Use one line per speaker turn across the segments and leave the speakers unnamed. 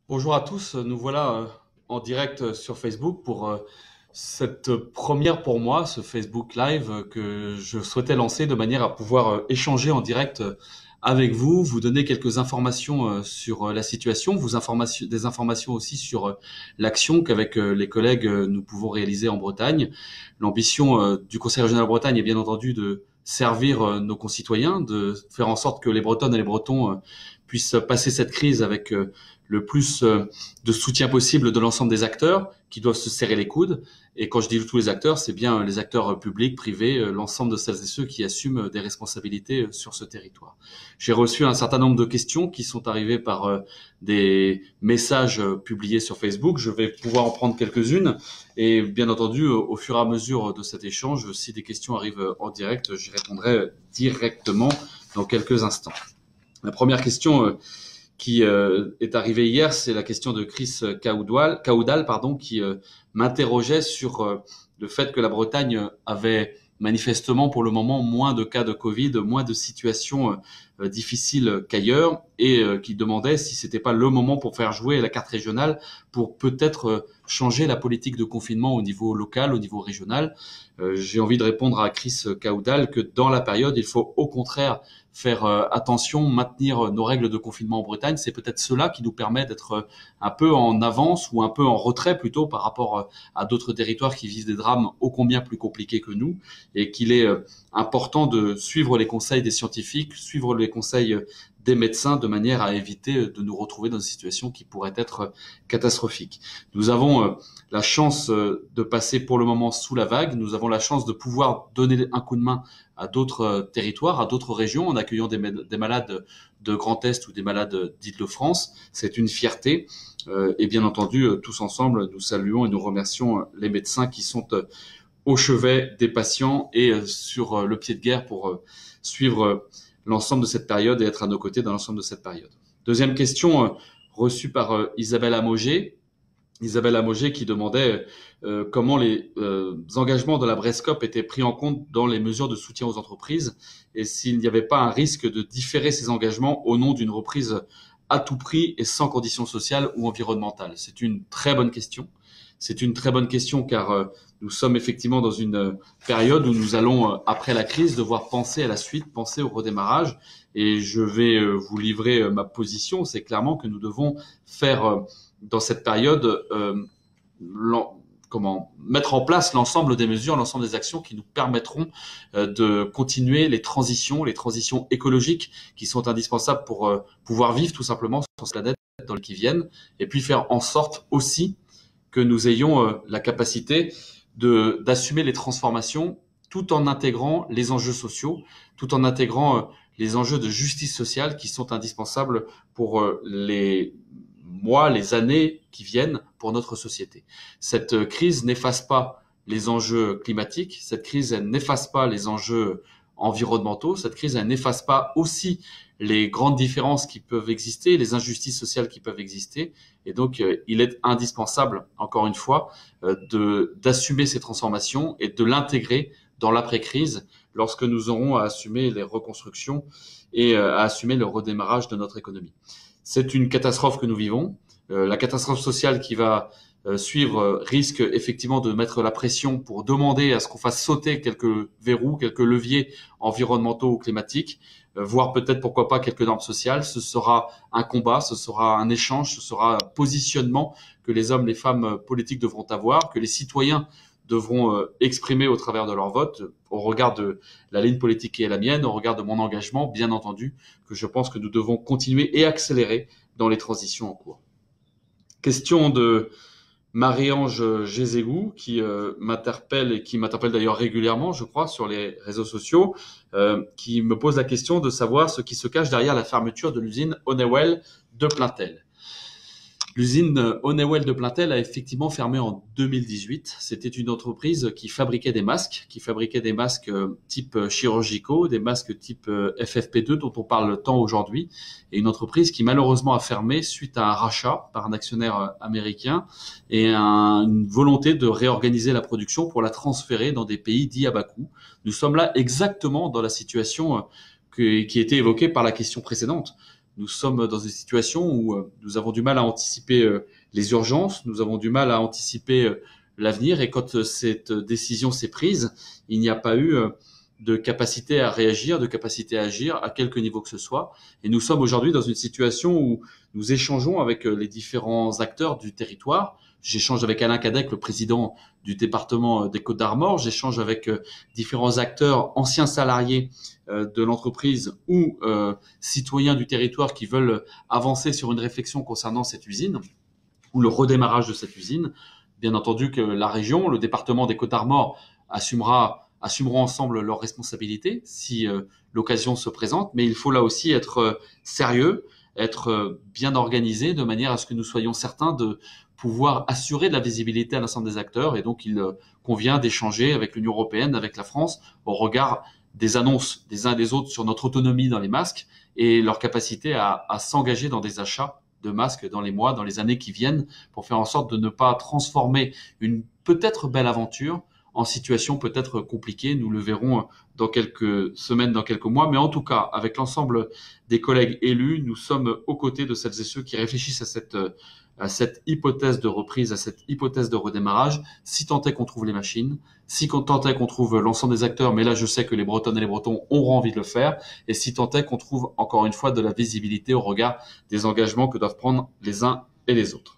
Bonjour à tous, nous voilà en direct sur Facebook pour cette première pour moi, ce Facebook Live que je souhaitais lancer de manière à pouvoir échanger en direct avec vous, vous donner quelques informations sur la situation, des informations aussi sur l'action qu'avec les collègues nous pouvons réaliser en Bretagne. L'ambition du Conseil régional de Bretagne est bien entendu de servir nos concitoyens, de faire en sorte que les Bretonnes et les Bretons puissent passer cette crise avec le plus de soutien possible de l'ensemble des acteurs qui doivent se serrer les coudes. Et quand je dis tous les acteurs, c'est bien les acteurs publics, privés, l'ensemble de celles et ceux qui assument des responsabilités sur ce territoire. J'ai reçu un certain nombre de questions qui sont arrivées par des messages publiés sur Facebook. Je vais pouvoir en prendre quelques-unes. Et bien entendu, au fur et à mesure de cet échange, si des questions arrivent en direct, j'y répondrai directement dans quelques instants. La première question qui est arrivé hier, c'est la question de Chris Caoudal, qui m'interrogeait sur le fait que la Bretagne avait manifestement pour le moment moins de cas de Covid, moins de situations difficiles qu'ailleurs, et qui demandait si c'était pas le moment pour faire jouer la carte régionale, pour peut-être changer la politique de confinement au niveau local, au niveau régional. J'ai envie de répondre à Chris Caoudal que dans la période, il faut au contraire faire attention, maintenir nos règles de confinement en Bretagne. C'est peut-être cela qui nous permet d'être un peu en avance ou un peu en retrait plutôt par rapport à d'autres territoires qui vivent des drames ô combien plus compliqués que nous, et qu'il est important de suivre les conseils des scientifiques, suivre les conseils des médecins de manière à éviter de nous retrouver dans une situation qui pourrait être catastrophique. Nous avons la chance de passer pour le moment sous la vague. Nous avons la chance de pouvoir donner un coup de main à d'autres territoires, à d'autres régions, en accueillant des malades de Grand Est ou des malades d'Île-de-France. C'est une fierté. Et bien entendu, tous ensemble, nous saluons et nous remercions les médecins qui sont au chevet des patients et sur le pied de guerre pour suivre l'ensemble de cette période et être à nos côtés dans l'ensemble de cette période. Deuxième question reçue par Isabelle Amogé. Isabelle Amogé qui demandait comment les engagements de la Brescop étaient pris en compte dans les mesures de soutien aux entreprises et s'il n'y avait pas un risque de différer ces engagements au nom d'une reprise à tout prix et sans conditions sociales ou environnementales. C'est une très bonne question. C'est une très bonne question car nous sommes effectivement dans une période où nous allons, après la crise, devoir penser à la suite, penser au redémarrage. Et je vais vous livrer ma position. C'est clairement que nous devons faire dans cette période mettre en place l'ensemble des mesures, l'ensemble des actions qui nous permettront de continuer les transitions écologiques qui sont indispensables pour pouvoir vivre tout simplement sur cette planète dans le qui viennent, et puis faire en sorte aussi que nous ayons la capacité d'assumer les transformations tout en intégrant les enjeux sociaux, tout en intégrant les enjeux de justice sociale qui sont indispensables pour les mois, les années qui viennent pour notre société. Cette crise n'efface pas les enjeux climatiques, cette crise n'efface pas les enjeux environnementaux, cette crise n'efface pas aussi les grandes différences qui peuvent exister, les injustices sociales qui peuvent exister. Et donc, il est indispensable, encore une fois, d'assumer ces transformations et de l'intégrer dans l'après-crise lorsque nous aurons à assumer les reconstructions et à assumer le redémarrage de notre économie. C'est une catastrophe que nous vivons. La catastrophe sociale qui va suivre risque effectivement de mettre la pression pour demander à ce qu'on fasse sauter quelques verrous, quelques leviers environnementaux ou climatiques, voire peut-être pourquoi pas quelques normes sociales. Ce sera un combat, ce sera un échange, ce sera un positionnement que les hommes, les femmes politiques devront avoir, que les citoyens devront exprimer au travers de leur vote, au regard de la ligne politique qui est la mienne, au regard de mon engagement, bien entendu, que je pense que nous devons continuer et accélérer dans les transitions en cours. Question de Marie-Ange Gézégou qui m'interpelle et qui m'interpelle d'ailleurs régulièrement, je crois, sur les réseaux sociaux, qui me pose la question de savoir ce qui se cache derrière la fermeture de l'usine Honeywell de Plaintel. L'usine Honeywell de Plaintel a effectivement fermé en 2018. C'était une entreprise qui fabriquait des masques type chirurgicaux, des masques type FFP2 dont on parle tant aujourd'hui, et une entreprise qui malheureusement a fermé suite à un rachat par un actionnaire américain et une volonté de réorganiser la production pour la transférer dans des pays dits à bas coût. Nous sommes là exactement dans la situation qui était évoquée par la question précédente. nous sommes dans une situation où nous avons du mal à anticiper les urgences, nous avons du mal à anticiper l'avenir. Et quand cette décision s'est prise, il n'y a pas eu de capacité à réagir, de capacité à agir à quelque niveau que ce soit. Et nous sommes aujourd'hui dans une situation où nous échangeons avec les différents acteurs du territoire. J'échange avec Alain Cadec, le président du département des Côtes-d'Armor. J'échange avec différents acteurs, anciens salariés de l'entreprise ou citoyens du territoire qui veulent avancer sur une réflexion concernant cette usine ou le redémarrage de cette usine. Bien entendu que la région, le département des Côtes-d'Armor assumeront ensemble leurs responsabilités si l'occasion se présente, mais il faut là aussi être sérieux, être bien organisé de manière à ce que nous soyons certains de pouvoir assurer de la visibilité à l'ensemble des acteurs. Et donc, il convient d'échanger avec l'Union européenne, avec la France, au regard des annonces des uns et des autres sur notre autonomie dans les masques et leur capacité à s'engager dans des achats de masques dans les mois, dans les années qui viennent, pour faire en sorte de ne pas transformer une peut-être belle aventure en situation peut-être compliquée. Nous le verrons dans quelques semaines, dans quelques mois. Mais en tout cas, avec l'ensemble des collègues élus, nous sommes aux côtés de celles et ceux qui réfléchissent à cette hypothèse de reprise, à cette hypothèse de redémarrage, si tant est qu'on trouve les machines, si tant est qu'on trouve l'ensemble des acteurs, mais là je sais que les Bretonnes et les Bretons auront envie de le faire, et si tant est qu'on trouve encore une fois de la visibilité au regard des engagements que doivent prendre les uns et les autres.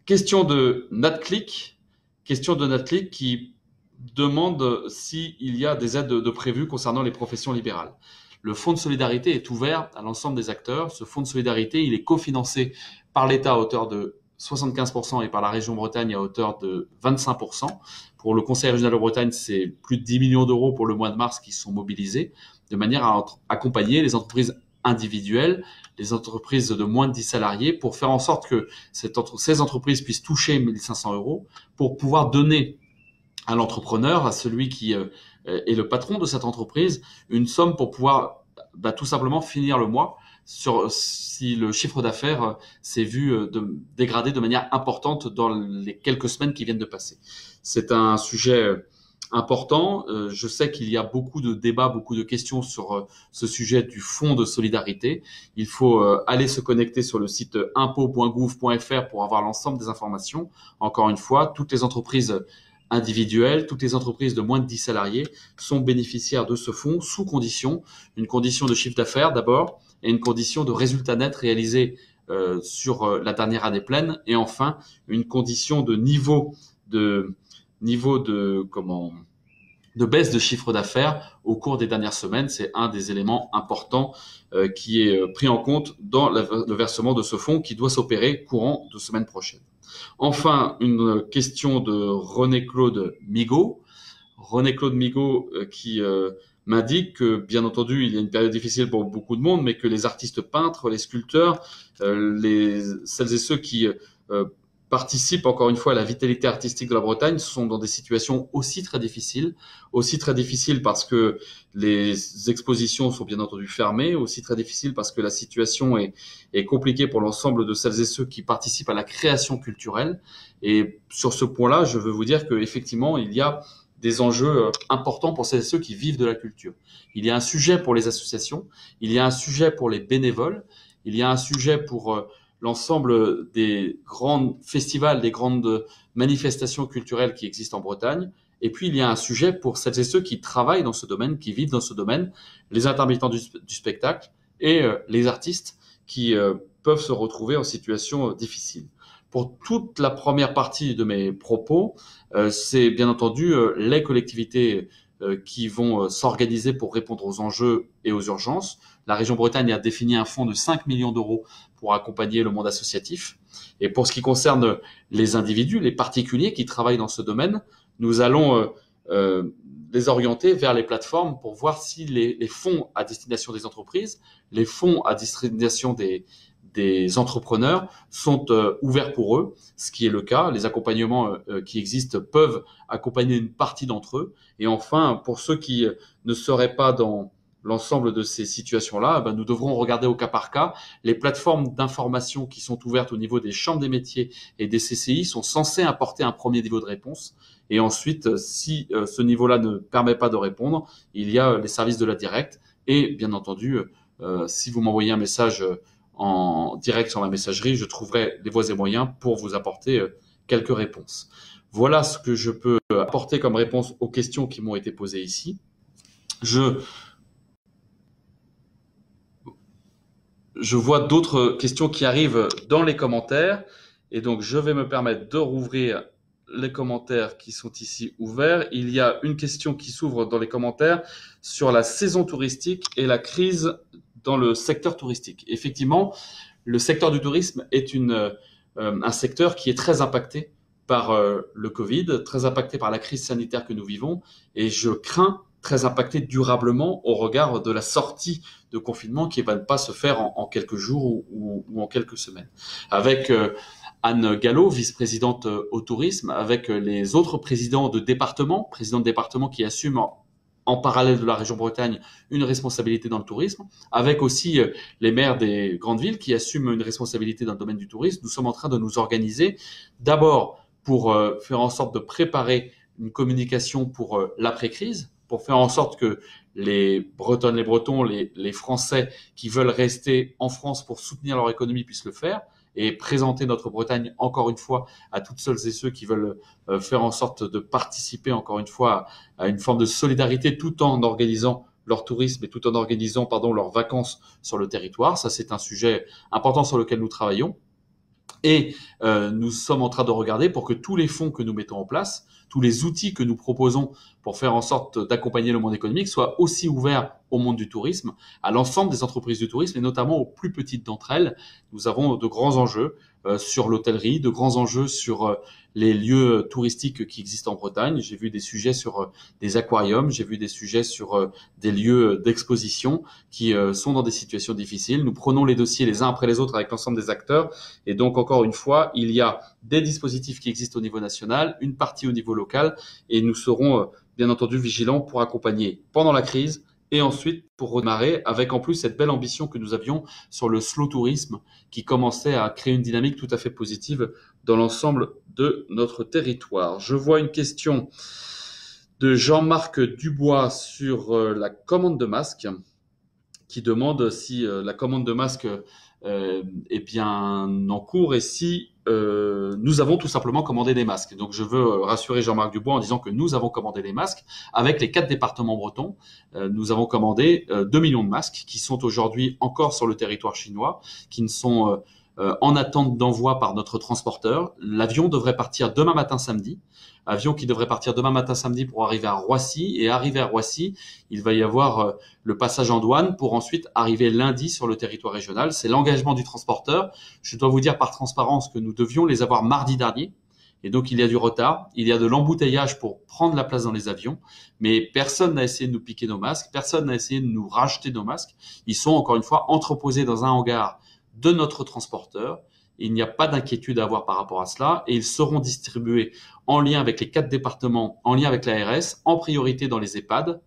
Question de NatClick qui demande s'il y a des aides de prévues concernant les professions libérales. Le fonds de solidarité est ouvert à l'ensemble des acteurs. Ce fonds de solidarité, il est cofinancé par l'État à hauteur de 75% et par la région Bretagne à hauteur de 25%. Pour le Conseil régional de Bretagne, c'est plus de 10 millions d'euros pour le mois de mars qui sont mobilisés de manière à accompagner les entreprises individuelles, les entreprises de moins de 10 salariés pour faire en sorte que ces entreprises puissent toucher 1 500 euros pour pouvoir donner à l'entrepreneur, à celui qui est le patron de cette entreprise, une somme pour pouvoir tout simplement finir le mois si le chiffre d'affaires s'est vu dégradé de manière importante dans les quelques semaines qui viennent de passer. C'est un sujet important. Je sais qu'il y a beaucoup de débats, beaucoup de questions sur ce sujet du fonds de solidarité. Il faut aller se connecter sur le site impôt.gouv.fr pour avoir l'ensemble des informations. Encore une fois, toutes les entreprises individuelles, toutes les entreprises de moins de 10 salariés sont bénéficiaires de ce fonds sous condition, une condition de chiffre d'affaires d'abord et une condition de résultat net réalisé sur la dernière année pleine et enfin une condition de niveau de baisse de chiffre d'affaires au cours des dernières semaines. C'est un des éléments importants qui est pris en compte dans le versement de ce fonds qui doit s'opérer courant de semaine prochaine. Enfin, une question de René-Claude Migaud. René-Claude Migaud qui m'indique que, bien entendu, il y a une période difficile pour beaucoup de monde, mais que les artistes peintres, les sculpteurs, celles et ceux qui participent encore une fois à la vitalité artistique de la Bretagne sont dans des situations aussi très difficiles parce que les expositions sont bien entendu fermées, aussi très difficiles parce que la situation est compliquée pour l'ensemble de celles et ceux qui participent à la création culturelle. Et sur ce point-là, je veux vous dire qu'effectivement, il y a des enjeux importants pour celles et ceux qui vivent de la culture. Il y a un sujet pour les associations, il y a un sujet pour les bénévoles, il y a un sujet pour l'ensemble des grands festivals, des grandes manifestations culturelles qui existent en Bretagne. Et puis, il y a un sujet pour celles et ceux qui travaillent dans ce domaine, qui vivent dans ce domaine, les intermittents du spectacle et les artistes qui peuvent se retrouver en situation difficile. Pour toute la première partie de mes propos, c'est bien entendu les collectivités qui vont s'organiser pour répondre aux enjeux et aux urgences. La région Bretagne a défini un fonds de 5 millions d'euros pour accompagner le monde associatif. Et pour ce qui concerne les individus, les particuliers qui travaillent dans ce domaine, nous allons les orienter vers les plateformes pour voir si les fonds à destination des entreprises, les fonds à destination des entrepreneurs sont ouverts pour eux, ce qui est le cas. Les accompagnements qui existent peuvent accompagner une partie d'entre eux. Et enfin, pour ceux qui ne seraient pas dans l'ensemble de ces situations-là, nous devrons regarder au cas par cas. Les plateformes d'information qui sont ouvertes au niveau des chambres des métiers et des CCI sont censées apporter un premier niveau de réponse. Et ensuite, si ce niveau-là ne permet pas de répondre, il y a les services de la directe et bien entendu si vous m'envoyez un message en direct sur ma messagerie, je trouverai les voies et moyens pour vous apporter quelques réponses. Voilà ce que je peux apporter comme réponse aux questions qui m'ont été posées ici. Je vois d'autres questions qui arrivent dans les commentaires et donc je vais me permettre de rouvrir les commentaires qui sont ici ouverts. Il y a une question qui s'ouvre dans les commentaires sur la saison touristique et la crise dans le secteur touristique. Effectivement, le secteur du tourisme est un secteur qui est très impacté par le Covid, très impacté par la crise sanitaire que nous vivons et je crains très impacté durablement au regard de la sortie de confinement qui ne va pas se faire en quelques jours ou en quelques semaines. Avec Anne Gallo, vice-présidente au tourisme, avec les autres présidents de département qui assument en parallèle de la région Bretagne une responsabilité dans le tourisme, avec aussi les maires des grandes villes qui assument une responsabilité dans le domaine du tourisme. Nous sommes en train de nous organiser d'abord pour faire en sorte de préparer une communication pour l'après-crise, pour faire en sorte que les Bretonnes, les Bretons, les Français qui veulent rester en France pour soutenir leur économie puissent le faire et présenter notre Bretagne encore une fois à toutes celles et ceux qui veulent faire en sorte de participer encore une fois à une forme de solidarité tout en organisant leur tourisme et tout en organisant leurs vacances sur le territoire. Ça, c'est un sujet important sur lequel nous travaillons. Et nous sommes en train de regarder pour que tous les fonds que nous mettons en place, tous les outils que nous proposons pour faire en sorte d'accompagner le monde économique soient aussi ouverts au monde du tourisme, à l'ensemble des entreprises du tourisme et notamment aux plus petites d'entre elles. Nous avons de grands enjeux sur l'hôtellerie, de grands enjeux sur les lieux touristiques qui existent en Bretagne. J'ai vu des sujets sur des aquariums, j'ai vu des sujets sur des lieux d'exposition qui sont dans des situations difficiles. Nous prenons les dossiers les uns après les autres avec l'ensemble des acteurs. Et donc, encore une fois, il y a des dispositifs qui existent au niveau national, une partie au niveau local, et nous serons bien entendu vigilants pour accompagner pendant la crise et ensuite pour redémarrer avec en plus cette belle ambition que nous avions sur le slow tourisme qui commençait à créer une dynamique tout à fait positive dans l'ensemble de notre territoire. Je vois une question de Jean-Marc Dubois sur la commande de masques qui demande si la commande de masques est bien en cours et si nous avons tout simplement commandé des masques. Donc je veux rassurer Jean-Marc Dubois en disant que nous avons commandé des masques avec les 4 départements bretons. Nous avons commandé 2 millions de masques qui sont aujourd'hui encore sur le territoire chinois, qui ne sont en attente d'envoi par notre transporteur. L'avion devrait partir demain matin samedi. Avion qui devrait partir demain matin samedi pour arriver à Roissy. Et arrivé à Roissy, il va y avoir le passage en douane pour ensuite arriver lundi sur le territoire régional. C'est l'engagement du transporteur. Je dois vous dire par transparence que nous devions les avoir mardi dernier. Et donc, il y a du retard. Il y a de l'embouteillage pour prendre la place dans les avions. Mais personne n'a essayé de nous piquer nos masques. Personne n'a essayé de nous racheter nos masques. Ils sont, encore une fois, entreposés dans un hangar de notre transporteur. Il n'y a pas d'inquiétude à avoir par rapport à cela et ils seront distribués en lien avec les 4 départements, en lien avec l'ARS, en priorité dans les EHPAD,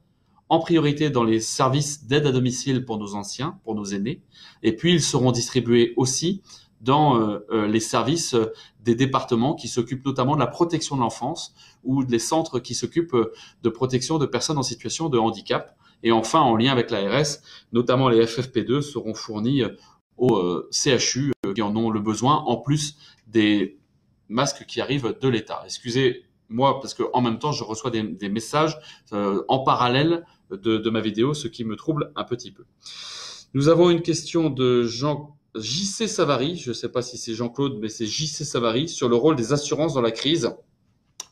en priorité dans les services d'aide à domicile pour nos anciens, pour nos aînés, et puis ils seront distribués aussi dans les services des départements qui s'occupent notamment de la protection de l'enfance ou des centres qui s'occupent de protection de personnes en situation de handicap. Et enfin, en lien avec l'ARS, notamment les FFP2 seront fournis au CHU qui en ont le besoin, en plus des masques qui arrivent de l'État. Excusez-moi, parce qu'en même temps, je reçois des messages en parallèle de ma vidéo, ce qui me trouble un petit peu. Nous avons une question de JC Savary, je ne sais pas si c'est Jean-Claude, mais c'est JC Savary, sur le rôle des assurances dans la crise.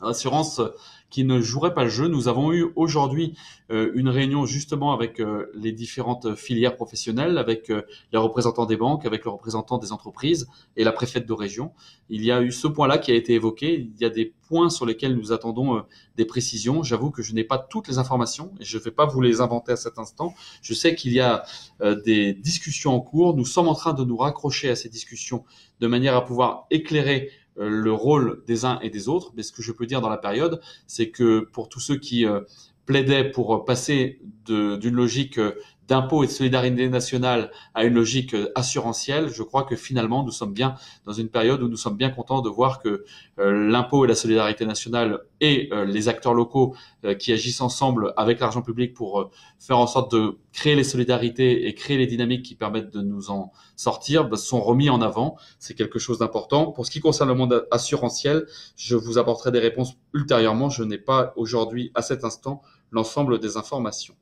Assurance qui ne jouerait pas le jeu. Nous avons eu aujourd'hui une réunion justement avec les différentes filières professionnelles, avec les représentants des banques, avec les représentants des entreprises et la préfète de région. Il y a eu ce point-là qui a été évoqué. Il y a des points sur lesquels nous attendons des précisions. J'avoue que je n'ai pas toutes les informations et je ne vais pas vous les inventer à cet instant. Je sais qu'il y a des discussions en cours. Nous sommes en train de nous raccrocher à ces discussions de manière à pouvoir éclairer le rôle des uns et des autres. Mais ce que je peux dire dans la période, c'est que pour tous ceux qui plaidaient pour passer d'une logique d'impôt et de solidarité nationale à une logique assurantielle, je crois que finalement, nous sommes bien dans une période où nous sommes bien contents de voir que l'impôt et la solidarité nationale et les acteurs locaux qui agissent ensemble avec l'argent public pour faire en sorte de créer les solidarités et créer les dynamiques qui permettent de nous en sortir, sont remis en avant. C'est quelque chose d'important. Pour ce qui concerne le monde assurantiel, je vous apporterai des réponses ultérieurement. Je n'ai pas aujourd'hui, à cet instant, l'ensemble des informations.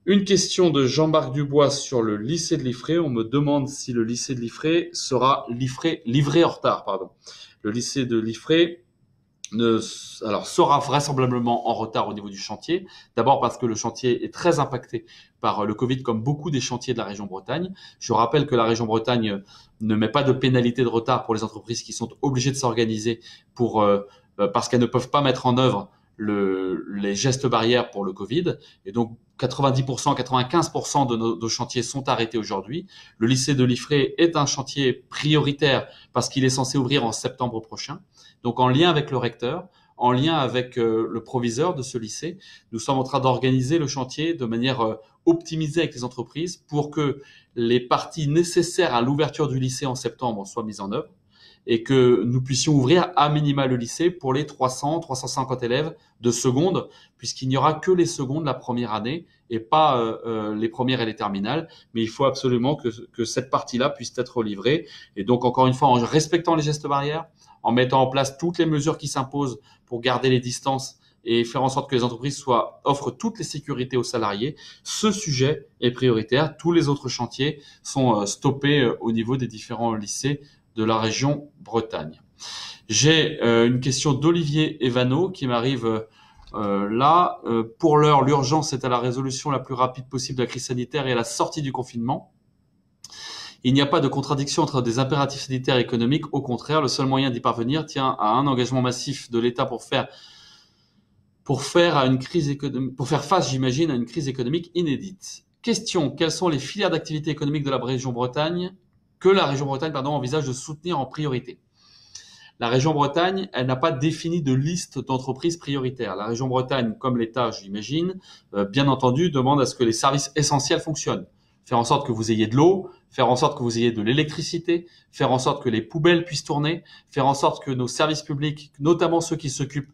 Une question de Jean-Marc Dubois sur le lycée de Liffré. On me demande si le lycée de Liffré sera livré en retard. Pardon. Le lycée de Liffré sera vraisemblablement en retard au niveau du chantier. D'abord parce que le chantier est très impacté par le Covid, comme beaucoup des chantiers de la région Bretagne. Je rappelle que la région Bretagne ne met pas de pénalité de retard pour les entreprises qui sont obligées de s'organiser parce qu'elles ne peuvent pas mettre en œuvre les gestes barrières pour le Covid. Et donc, 90%, 95% de nos chantiers sont arrêtés aujourd'hui. Le lycée de Liffré est un chantier prioritaire parce qu'il est censé ouvrir en septembre prochain. Donc, en lien avec le recteur, en lien avec le proviseur de ce lycée, nous sommes en train d'organiser le chantier de manière optimisée avec les entreprises pour que les parties nécessaires à l'ouverture du lycée en septembre soient mises en œuvre et que nous puissions ouvrir à minima le lycée pour les 300, 350 élèves de seconde, puisqu'il n'y aura que les secondes la première année et pas les premières et les terminales. Mais il faut absolument que cette partie-là puisse être livrée. Et donc, encore une fois, en respectant les gestes barrières, en mettant en place toutes les mesures qui s'imposent pour garder les distances et faire en sorte que les entreprises offrent toutes les sécurités aux salariés, ce sujet est prioritaire. Tous les autres chantiers sont stoppés au niveau des différents lycées de la région Bretagne. J'ai une question d'Olivier Evano qui m'arrive là. Pour l'heure, l'urgence est à la résolution la plus rapide possible de la crise sanitaire et à la sortie du confinement. Il n'y a pas de contradiction entre des impératifs sanitaires et économiques. Au contraire, le seul moyen d'y parvenir tient à un engagement massif de l'État pour faire face, j'imagine, à une crise économique inédite. Question, quelles sont les filières d'activité économique de la région Bretagne que la région Bretagne envisage de soutenir en priorité? La région Bretagne, elle n'a pas défini de liste d'entreprises prioritaires. La région Bretagne, comme l'État, j'imagine, bien entendu, demande à ce que les services essentiels fonctionnent. Faire en sorte que vous ayez de l'eau, faire en sorte que vous ayez de l'électricité, faire en sorte que les poubelles puissent tourner, faire en sorte que nos services publics, notamment ceux qui s'occupent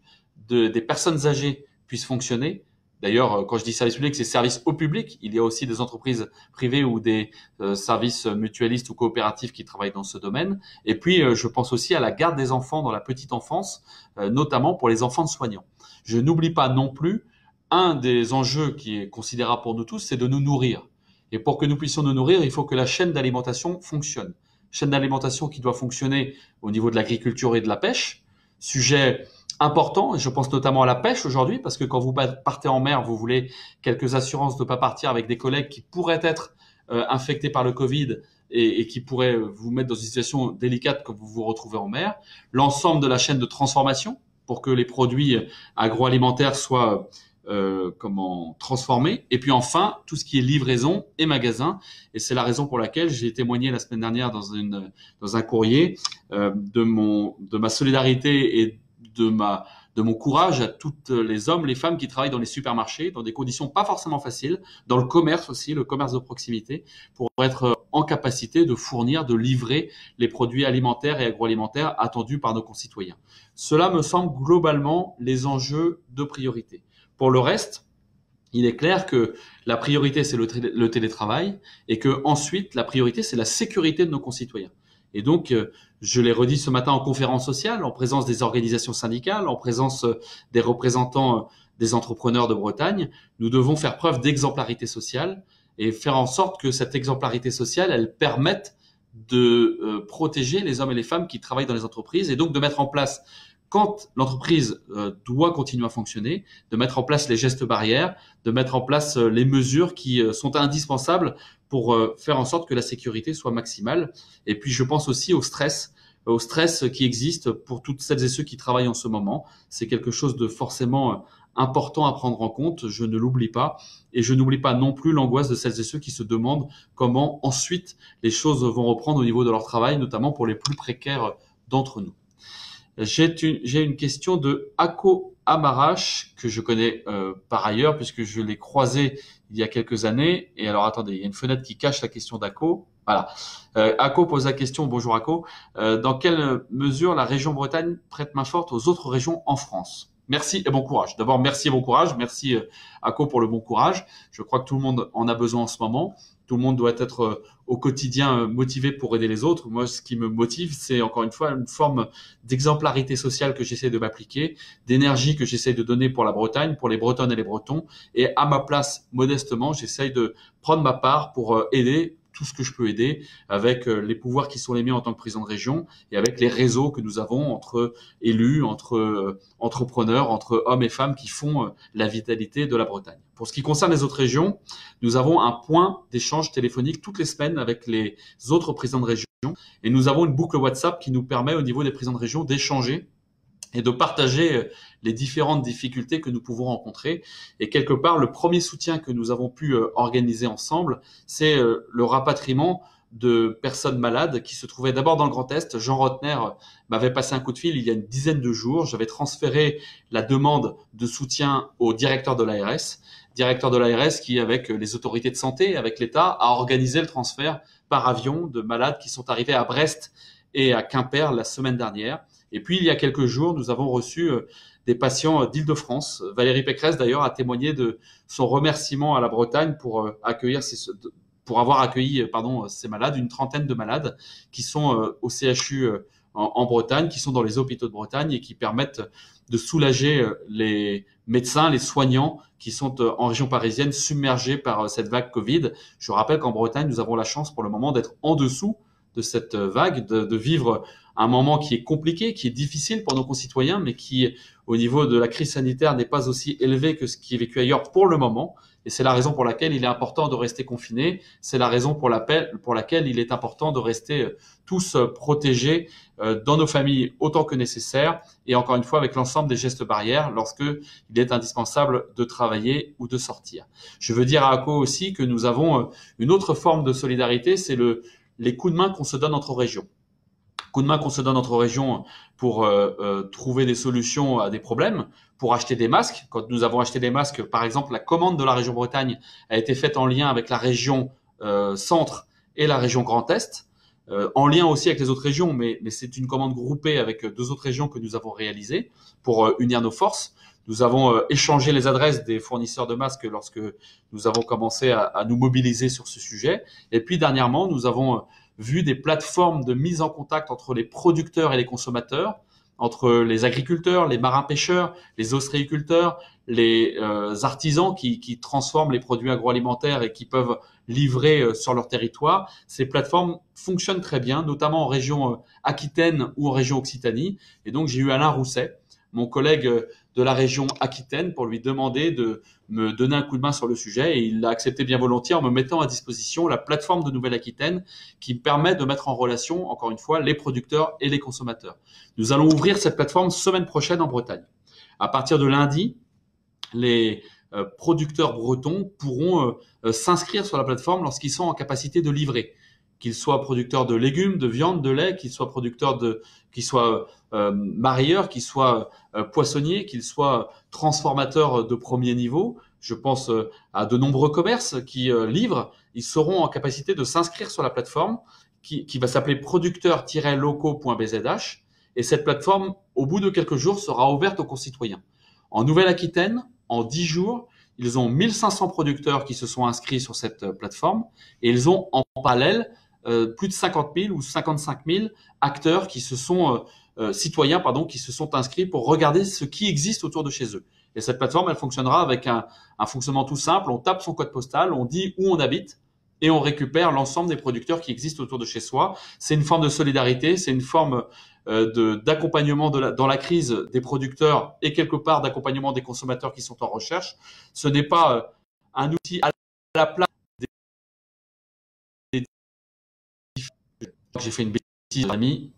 des personnes âgées, puissent fonctionner. D'ailleurs, quand je dis service public, c'est service au public. Il y a aussi des entreprises privées ou des services mutualistes ou coopératifs qui travaillent dans ce domaine. Et puis, je pense aussi à la garde des enfants dans la petite enfance, notamment pour les enfants de soignants. Je n'oublie pas non plus, un des enjeux qui est considérable pour nous tous, c'est de nous nourrir. Et pour que nous puissions nous nourrir, il faut que la chaîne d'alimentation fonctionne. Chaîne d'alimentation qui doit fonctionner au niveau de l'agriculture et de la pêche. Sujet important, et je pense notamment à la pêche aujourd'hui, parce que quand vous partez en mer, vous voulez quelques assurances de ne pas partir avec des collègues qui pourraient être infectés par le Covid et qui pourraient vous mettre dans une situation délicate quand vous vous retrouvez en mer. L'ensemble de la chaîne de transformation pour que les produits agroalimentaires soient transformés. Et puis enfin, tout ce qui est livraison et magasin. Et c'est la raison pour laquelle j'ai témoigné la semaine dernière dans un courrier de ma solidarité et de mon courage à toutes les hommes, les femmes qui travaillent dans les supermarchés, dans des conditions pas forcément faciles, dans le commerce aussi, le commerce de proximité, pour être en capacité de fournir, de livrer les produits alimentaires et agroalimentaires attendus par nos concitoyens. Cela me semble globalement les enjeux de priorité. Pour le reste, il est clair que la priorité, c'est le télétravail et que ensuite, la priorité, c'est la sécurité de nos concitoyens. Et donc, je l'ai redit ce matin en conférence sociale, en présence des organisations syndicales, en présence des représentants des entrepreneurs de Bretagne, nous devons faire preuve d'exemplarité sociale et faire en sorte que cette exemplarité sociale, elle permette de protéger les hommes et les femmes qui travaillent dans les entreprises et donc de mettre en place, quand l'entreprise doit continuer à fonctionner, de mettre en place les gestes barrières, de mettre en place les mesures qui sont indispensables pour faire en sorte que la sécurité soit maximale. Et puis je pense aussi au stress qui existe pour toutes celles et ceux qui travaillent en ce moment. C'est quelque chose de forcément important à prendre en compte, je ne l'oublie pas. Et je n'oublie pas non plus l'angoisse de celles et ceux qui se demandent comment ensuite les choses vont reprendre au niveau de leur travail, notamment pour les plus précaires d'entre nous. J'ai une question de Ako Amarache, que je connais par ailleurs, puisque je l'ai croisé il y a quelques années. Et alors, attendez, il y a une fenêtre qui cache la question d'Ako. Voilà. Ako pose la question, bonjour Ako, dans quelle mesure la région Bretagne prête main forte aux autres régions en France? Merci et bon courage. D'abord, merci et bon courage. Merci Ako pour le bon courage. Je crois que tout le monde en a besoin en ce moment. Tout le monde doit être au quotidien motivé pour aider les autres. Moi, ce qui me motive, c'est encore une fois une forme d'exemplarité sociale que j'essaie de m'appliquer, d'énergie que j'essaie de donner pour la Bretagne, pour les Bretonnes et les Bretons. Et à ma place, modestement, j'essaie de prendre ma part pour aider tout ce que je peux aider avec les pouvoirs qui sont les miens en tant que président de région et avec les réseaux que nous avons entre élus, entre entrepreneurs, entre hommes et femmes qui font la vitalité de la Bretagne. Pour ce qui concerne les autres régions, nous avons un point d'échange téléphonique toutes les semaines avec les autres présidents de région et nous avons une boucle WhatsApp qui nous permet au niveau des présidents de région d'échanger et de partager les différentes difficultés que nous pouvons rencontrer. Et quelque part, le premier soutien que nous avons pu organiser ensemble, c'est le rapatriement de personnes malades qui se trouvaient d'abord dans le Grand Est. Jean Rotner m'avait passé un coup de fil il y a une dizaine de jours. J'avais transféré la demande de soutien au directeur de l'ARS qui, avec les autorités de santé, avec l'État, a organisé le transfert par avion de malades qui sont arrivés à Brest et à Quimper la semaine dernière. Et puis, il y a quelques jours, nous avons reçu des patients d'Île-de-France. Valérie Pécresse, d'ailleurs, a témoigné de son remerciement à la Bretagne pour avoir accueilli ces malades, une trentaine de malades qui sont au CHU en Bretagne, qui sont dans les hôpitaux de Bretagne et qui permettent de soulager les médecins, les soignants qui sont en région parisienne submergés par cette vague Covid. Je rappelle qu'en Bretagne, nous avons la chance pour le moment d'être en dessous de cette vague, de vivre un moment qui est compliqué, qui est difficile pour nos concitoyens, mais qui, au niveau de la crise sanitaire, n'est pas aussi élevé que ce qui est vécu ailleurs pour le moment. Et c'est la raison pour laquelle il est important de rester confiné. C'est la raison pour laquelle il est important de rester tous protégés dans nos familles autant que nécessaire. Et encore une fois, avec l'ensemble des gestes barrières lorsque il est indispensable de travailler ou de sortir. Je veux dire à Ako aussi que nous avons une autre forme de solidarité, c'est les coups de main qu'on se donne entre régions. Coups de main qu'on se donne entre régions pour trouver des solutions à des problèmes, pour acheter des masques. Quand nous avons acheté des masques, par exemple, la commande de la région Bretagne a été faite en lien avec la région Centre et la région Grand Est, en lien aussi avec les autres régions, mais c'est une commande groupée avec deux autres régions que nous avons réalisées pour unir nos forces. Nous avons échangé les adresses des fournisseurs de masques lorsque nous avons commencé à nous mobiliser sur ce sujet. Et puis dernièrement, nous avons vu des plateformes de mise en contact entre les producteurs et les consommateurs, entre les agriculteurs, les marins-pêcheurs, les ostréiculteurs, les artisans qui transforment les produits agroalimentaires et qui peuvent livrer sur leur territoire. Ces plateformes fonctionnent très bien, notamment en région Aquitaine ou en région Occitanie. Et donc, j'ai eu Alain Rousset, mon collègue de la région Aquitaine, pour lui demander de me donner un coup de main sur le sujet, et il l'a accepté bien volontiers en me mettant à disposition la plateforme de Nouvelle-Aquitaine qui me permet de mettre en relation, encore une fois, les producteurs et les consommateurs. Nous allons ouvrir cette plateforme semaine prochaine en Bretagne. À partir de lundi, les producteurs bretons pourront s'inscrire sur la plateforme lorsqu'ils sont en capacité de livrer, qu'ils soient producteurs de légumes, de viande, de lait, qu'ils soient marailleurs, qu'ils soient poissonniers, qu'ils soient transformateurs de premier niveau. Je pense à de nombreux commerces qui livrent. Ils seront en capacité de s'inscrire sur la plateforme qui va s'appeler producteurs-locaux.bzh. Et cette plateforme, au bout de quelques jours, sera ouverte aux concitoyens. En Nouvelle-Aquitaine, en 10 jours, ils ont 1500 producteurs qui se sont inscrits sur cette plateforme et ils ont en parallèle plus de 50 000 ou 55 000 acteurs qui se sont citoyens qui se sont inscrits pour regarder ce qui existe autour de chez eux. Et cette plateforme, elle fonctionnera avec un fonctionnement tout simple. On tape son code postal, on dit où on habite et on récupère l'ensemble des producteurs qui existent autour de chez soi. C'est une forme de solidarité, c'est une forme d'accompagnement dans la crise des producteurs et quelque part d'accompagnement des consommateurs qui sont en recherche. Ce n'est pas un outil à la place des... J'ai fait une bêtise, ami.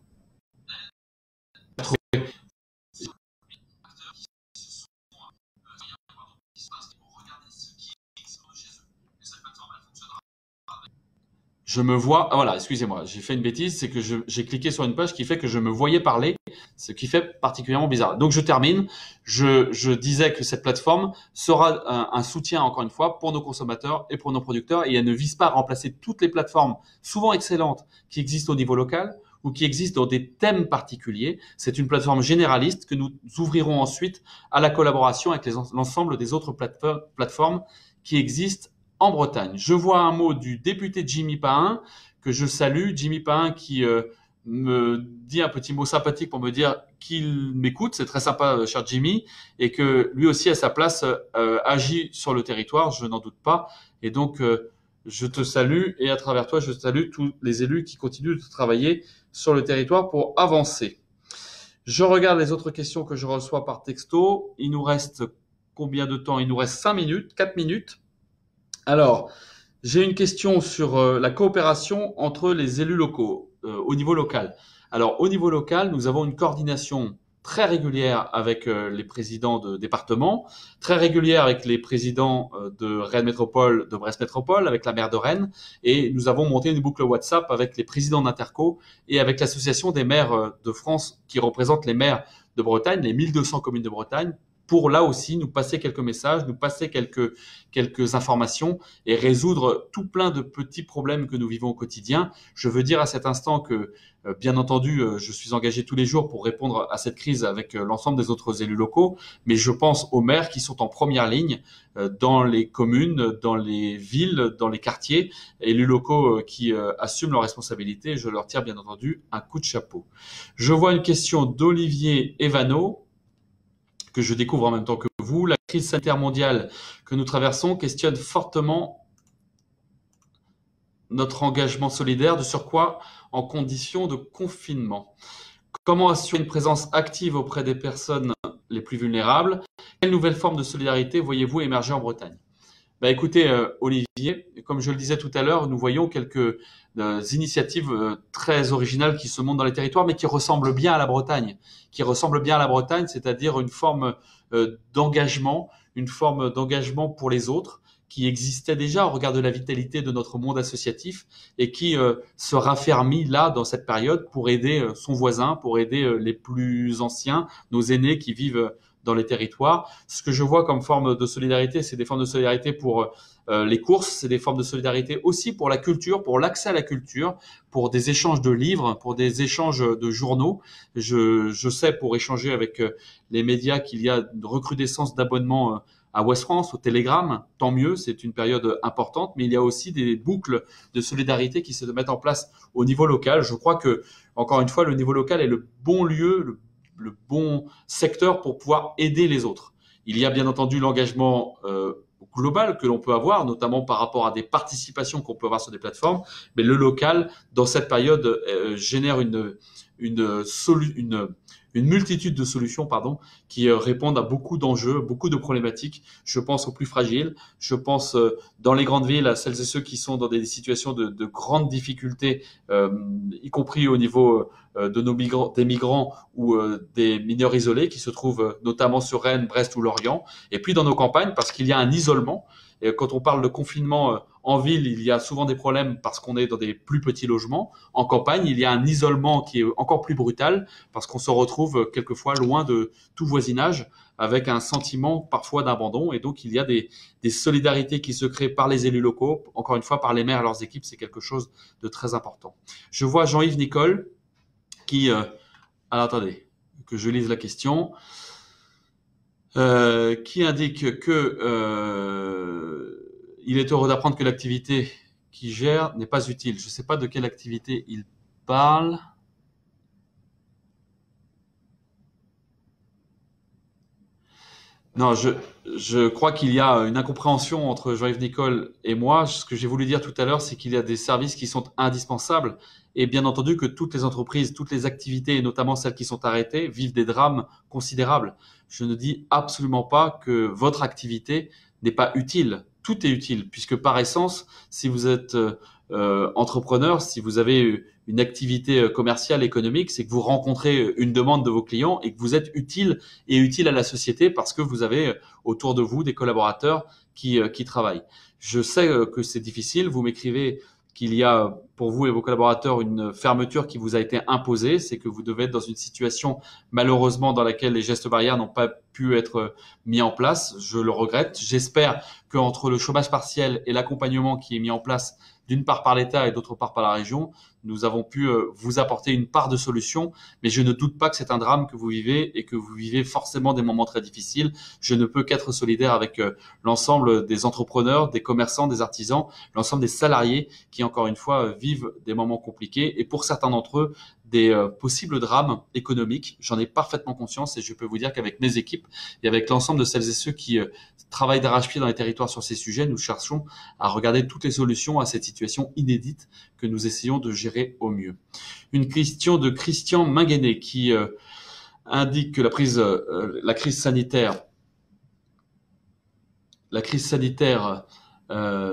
Je me vois, voilà, excusez-moi, j'ai fait une bêtise, c'est que j'ai cliqué sur une page qui fait que je me voyais parler ce qui fait particulièrement bizarre. Donc je termine. Je disais que cette plateforme sera un soutien, encore une fois, pour nos consommateurs et pour nos producteurs, et elle ne vise pas à remplacer toutes les plateformes, souvent excellentes, qui existent au niveau local ou qui existent dans des thèmes particuliers. C'est une plateforme généraliste que nous ouvrirons ensuite à la collaboration avec l'ensemble des autres plateformes qui existent en Bretagne. Je vois un mot du député Jimmy Pahin, que je salue. Jimmy Pahin qui me dit un petit mot sympathique pour me dire qu'il m'écoute. C'est très sympa, cher Jimmy, et que lui aussi, à sa place, agit sur le territoire, je n'en doute pas. Et donc, je te salue, et à travers toi, je salue tous les élus qui continuent de travailler sur le territoire pour avancer. Je regarde les autres questions que je reçois par texto. Il nous reste combien de temps? Il nous reste 5 minutes, 4 minutes. Alors, j'ai une question sur la coopération entre les élus locaux au niveau local. Alors, au niveau local, nous avons une coordination très régulière avec les présidents de départements, très régulière avec les présidents de Rennes Métropole, de Brest Métropole, avec la maire de Rennes, et nous avons monté une boucle WhatsApp avec les présidents d'Interco et avec l'association des maires de France qui représente les maires de Bretagne, les 1200 communes de Bretagne, pour là aussi nous passer quelques messages, nous passer quelques informations et résoudre tout plein de petits problèmes que nous vivons au quotidien. Je veux dire à cet instant que, bien entendu, je suis engagé tous les jours pour répondre à cette crise avec l'ensemble des autres élus locaux, mais je pense aux maires qui sont en première ligne dans les communes, dans les villes, dans les quartiers, élus locaux qui assument leurs responsabilités. Je leur tire bien entendu un coup de chapeau. Je vois une question d'Olivier Evano, que je découvre en même temps que vous. La crise sanitaire mondiale que nous traversons questionne fortement notre engagement solidaire, de surcroît en conditions de confinement. Comment assurer une présence active auprès des personnes les plus vulnérables? Quelle nouvelle forme de solidarité voyez-vous émerger en Bretagne? Écoutez, Olivier, comme je le disais tout à l'heure, nous voyons quelques initiatives très originales qui se montent dans les territoires, mais qui ressemblent bien à la Bretagne, c'est-à-dire une forme d'engagement, pour les autres, qui existait déjà au regard de la vitalité de notre monde associatif et qui se raffermit là dans cette période pour aider son voisin, pour aider les plus anciens, nos aînés qui vivent dans les territoires. Ce que je vois comme forme de solidarité, c'est des formes de solidarité pour les courses, c'est des formes de solidarité aussi pour la culture, pour l'accès à la culture, pour des échanges de livres, pour des échanges de journaux. Je sais pour échanger avec les médias qu'il y a une recrudescence d'abonnements à Ouest France, au Télégramme, tant mieux, c'est une période importante, mais il y a aussi des boucles de solidarité qui se mettent en place au niveau local. Je crois que, encore une fois, le niveau local est le bon lieu, le bon secteur pour pouvoir aider les autres. Il y a bien entendu l'engagement global que l'on peut avoir, notamment par rapport à des participations qu'on peut avoir sur des plateformes, mais le local, dans cette période, génère une multitude de solutions qui répondent à beaucoup d'enjeux, beaucoup de problématiques. Je pense aux plus fragiles, je pense dans les grandes villes à celles et ceux qui sont dans des situations de grandes difficultés, y compris au niveau des migrants ou des mineurs isolés qui se trouvent notamment sur Rennes, Brest ou Lorient, et puis dans nos campagnes parce qu'il y a un isolement. Et quand on parle de confinement en ville, il y a souvent des problèmes parce qu'on est dans des plus petits logements. En campagne, il y a un isolement qui est encore plus brutal parce qu'on se retrouve quelquefois loin de tout voisinage avec un sentiment parfois d'abandon. Et donc, il y a des solidarités qui se créent par les élus locaux, encore une fois par les maires et leurs équipes. C'est quelque chose de très important. Je vois Jean-Yves Nicole qui... alors, attendez, que je lise la question. Qui indique que il est heureux d'apprendre que l'activité qu'il gère n'est pas utile. Je ne sais pas de quelle activité il parle. Non, je crois qu'il y a une incompréhension entre Jean-Yves Nicole et moi. Ce que j'ai voulu dire tout à l'heure, c'est qu'il y a des services qui sont indispensables et bien entendu que toutes les entreprises, toutes les activités, et notamment celles qui sont arrêtées, vivent des drames considérables. Je ne dis absolument pas que votre activité n'est pas utile. Tout est utile puisque par essence, si vous êtes entrepreneur, si vous avez une activité commerciale, économique, c'est que vous rencontrez une demande de vos clients et que vous êtes utile à la société parce que vous avez autour de vous des collaborateurs qui travaillent. Je sais que c'est difficile. Vous m'écrivez qu'il y a pour vous et vos collaborateurs une fermeture qui vous a été imposée, c'est que vous devez être dans une situation malheureusement dans laquelle les gestes barrières n'ont pas pu être mis en place. Je le regrette. J'espère qu'entre le chômage partiel et l'accompagnement qui est mis en place d'une part par l'État et d'autre part par la région, nous avons pu vous apporter une part de solution, mais je ne doute pas que c'est un drame que vous vivez et que vous vivez forcément des moments très difficiles. Je ne peux qu'être solidaire avec l'ensemble des entrepreneurs, des commerçants, des artisans, l'ensemble des salariés qui, encore une fois, vivent des moments compliqués et pour certains d'entre eux, des possibles drames économiques. J'en ai parfaitement conscience et je peux vous dire qu'avec mes équipes et avec l'ensemble de celles et ceux qui travaillent d'arrache-pied dans les territoires sur ces sujets, nous cherchons à regarder toutes les solutions à cette situation inédite que nous essayons de gérer au mieux. Une question de Christian Minguenet qui indique que la crise sanitaire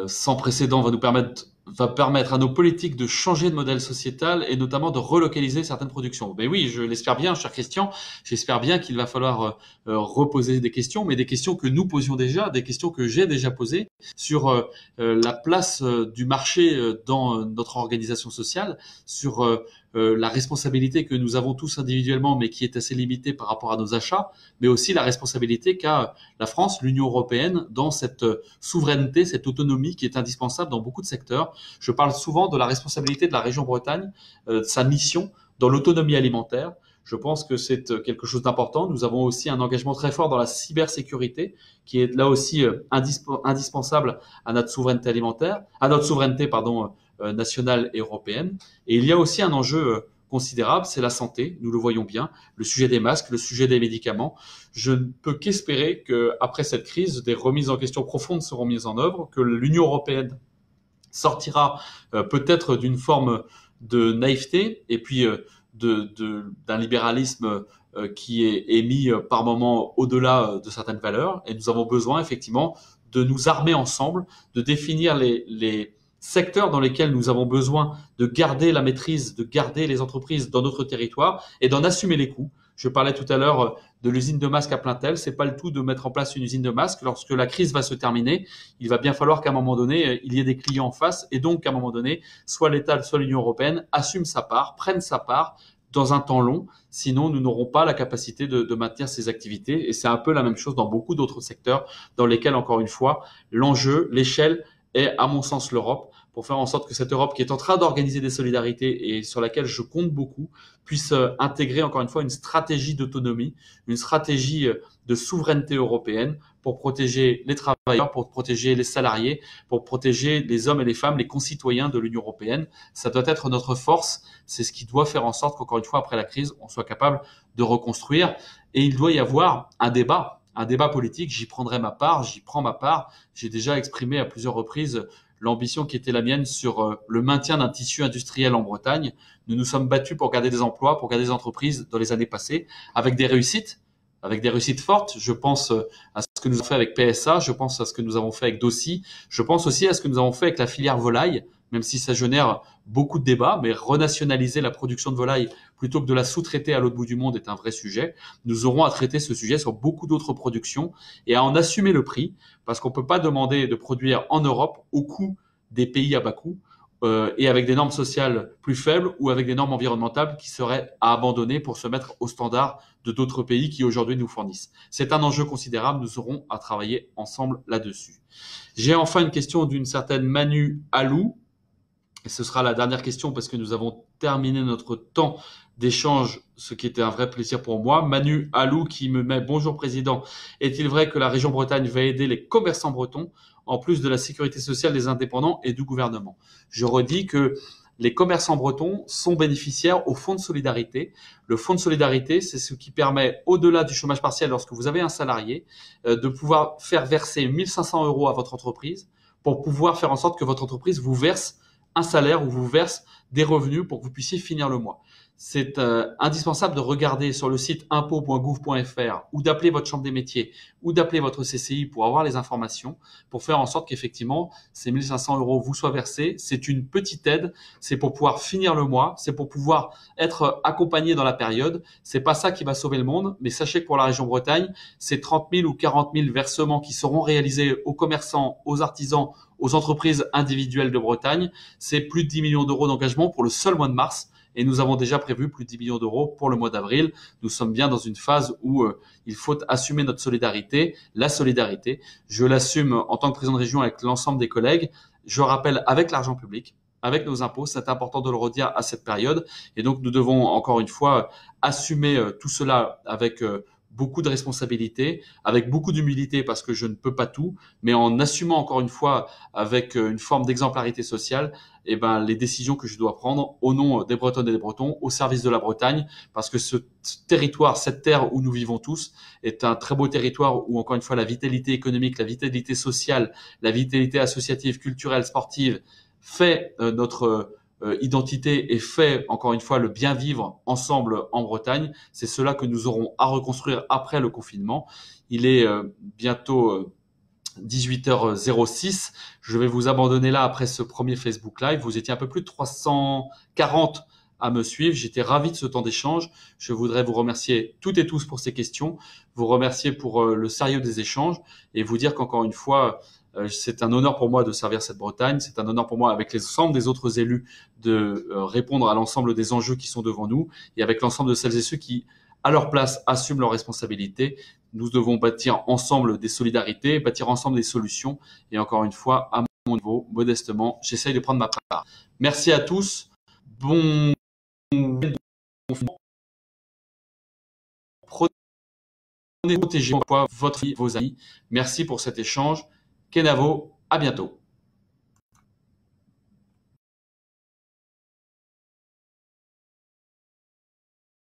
sans précédent va permettre à nos politiques de changer de modèle sociétal et notamment de relocaliser certaines productions. Ben oui, je l'espère bien, cher Christian. J'espère bien qu'il va falloir reposer des questions, mais des questions que nous posions déjà, des questions que j'ai déjà posées sur la place du marché dans notre organisation sociale, sur la responsabilité que nous avons tous individuellement, mais qui est assez limitée par rapport à nos achats, mais aussi la responsabilité qu'a la France, l'Union européenne, dans cette souveraineté, cette autonomie qui est indispensable dans beaucoup de secteurs. Je parle souvent de la responsabilité de la région Bretagne, de sa mission dans l'autonomie alimentaire. Je pense que c'est quelque chose d'important. Nous avons aussi un engagement très fort dans la cybersécurité, qui est là aussi indispensable à notre souveraineté alimentaire, à notre souveraineté, nationale et européenne. Et il y a aussi un enjeu considérable, c'est la santé. Nous le voyons bien, le sujet des masques, le sujet des médicaments. Je ne peux qu'espérer qu'après cette crise, des remises en question profondes seront mises en œuvre, que l'Union européenne sortira peut-être d'une forme de naïveté et puis d'un libéralisme qui est mis par moments au-delà de certaines valeurs. Et nous avons besoin effectivement de nous armer ensemble, de définir les secteurs dans lesquels nous avons besoin de garder la maîtrise, de garder les entreprises dans notre territoire et d'en assumer les coûts. Je parlais tout à l'heure de l'usine de masques à Plaintel. C'est pas le tout de mettre en place une usine de masques. Lorsque la crise va se terminer, il va bien falloir qu'à un moment donné, il y ait des clients en face et donc qu'à un moment donné, soit l'État, soit l'Union européenne assume sa part, prenne sa part dans un temps long. Sinon, nous n'aurons pas la capacité de maintenir ces activités. Et c'est un peu la même chose dans beaucoup d'autres secteurs dans lesquels, encore une fois, l'enjeu, l'échelle est, à mon sens, l'Europe, pour faire en sorte que cette Europe qui est en train d'organiser des solidarités et sur laquelle je compte beaucoup puisse intégrer encore une fois une stratégie d'autonomie, une stratégie de souveraineté européenne pour protéger les travailleurs, pour protéger les salariés, pour protéger les hommes et les femmes, les concitoyens de l'Union européenne. Ça doit être notre force. C'est ce qui doit faire en sorte qu'encore une fois, après la crise, on soit capable de reconstruire. Et il doit y avoir un débat politique. J'y prendrai ma part, j'y prends ma part. J'ai déjà exprimé à plusieurs reprises l'ambition qui était la mienne sur le maintien d'un tissu industriel en Bretagne. Nous nous sommes battus pour garder des emplois, pour garder des entreprises dans les années passées, avec des réussites fortes. Je pense à ce que nous avons fait avec PSA, je pense à ce que nous avons fait avec Dossi, je pense aussi à ce que nous avons fait avec la filière volaille, même si ça génère beaucoup de débats, mais renationaliser la production de volaille plutôt que de la sous-traiter à l'autre bout du monde est un vrai sujet. Nous aurons à traiter ce sujet sur beaucoup d'autres productions et à en assumer le prix, parce qu'on ne peut pas demander de produire en Europe au coût des pays à bas coût et avec des normes sociales plus faibles ou avec des normes environnementales qui seraient à abandonner pour se mettre au standard de d'autres pays qui aujourd'hui nous fournissent. C'est un enjeu considérable, nous aurons à travailler ensemble là-dessus. J'ai enfin une question d'une certaine Manu Alou. Et ce sera la dernière question parce que nous avons terminé notre temps d'échange, ce qui était un vrai plaisir pour moi. Manu Alou qui me met: bonjour président, est-il vrai que la région Bretagne va aider les commerçants bretons en plus de la sécurité sociale des indépendants et du gouvernement? Je redis que les commerçants bretons sont bénéficiaires au fonds de solidarité. Le fonds de solidarité, c'est ce qui permet, au-delà du chômage partiel, lorsque vous avez un salarié, de pouvoir faire verser 1 500 € à votre entreprise pour pouvoir faire en sorte que votre entreprise vous verse un salaire ou vous verse des revenus pour que vous puissiez finir le mois. C'est indispensable de regarder sur le site impôts.gouv.fr ou d'appeler votre chambre des métiers ou d'appeler votre CCI pour avoir les informations, pour faire en sorte qu'effectivement ces 1 500 € vous soient versés. C'est une petite aide, c'est pour pouvoir finir le mois, c'est pour pouvoir être accompagné dans la période. C'est pas ça qui va sauver le monde, mais sachez que pour la région Bretagne, c'est 30 000 ou 40 000 versements qui seront réalisés aux commerçants, aux artisans, aux entreprises individuelles de Bretagne, c'est plus de 10 millions d'euros d'engagement pour le seul mois de mars. Et nous avons déjà prévu plus de 10 millions d'euros pour le mois d'avril. Nous sommes bien dans une phase où il faut assumer notre solidarité, la solidarité. Je l'assume en tant que président de région avec l'ensemble des collègues. Je rappelle avec l'argent public, avec nos impôts, c'est important de le redire à cette période. Et donc, nous devons encore une fois assumer tout cela avec beaucoup de responsabilité, avec beaucoup d'humilité parce que je ne peux pas tout, mais en assumant encore une fois avec une forme d'exemplarité sociale, eh ben, les décisions que je dois prendre au nom des Bretonnes et des Bretons, au service de la Bretagne, parce que ce territoire, cette terre où nous vivons tous, est un très beau territoire où encore une fois la vitalité économique, la vitalité sociale, la vitalité associative, culturelle, sportive fait notre identité et fait encore une fois le bien vivre ensemble en Bretagne. C'est cela que nous aurons à reconstruire après le confinement. Il est bientôt 18h06. Je vais vous abandonner là après ce premier Facebook Live. Vous étiez un peu plus de 340 à me suivre. J'étais ravi de ce temps d'échange. Je voudrais vous remercier toutes et tous pour ces questions, vous remercier pour le sérieux des échanges et vous dire qu'encore une fois, c'est un honneur pour moi de servir cette Bretagne. C'est un honneur pour moi, avec l'ensemble des autres élus, de répondre à l'ensemble des enjeux qui sont devant nous et avec l'ensemble de celles et ceux qui, à leur place, assument leurs responsabilités. Nous devons bâtir ensemble des solidarités, bâtir ensemble des solutions. Et encore une fois, à mon niveau, modestement, j'essaye de prendre ma part. Merci à tous. Bon confinement. Protégez votre vie, vos amis. Merci pour cet échange. Kenavo, à bientôt.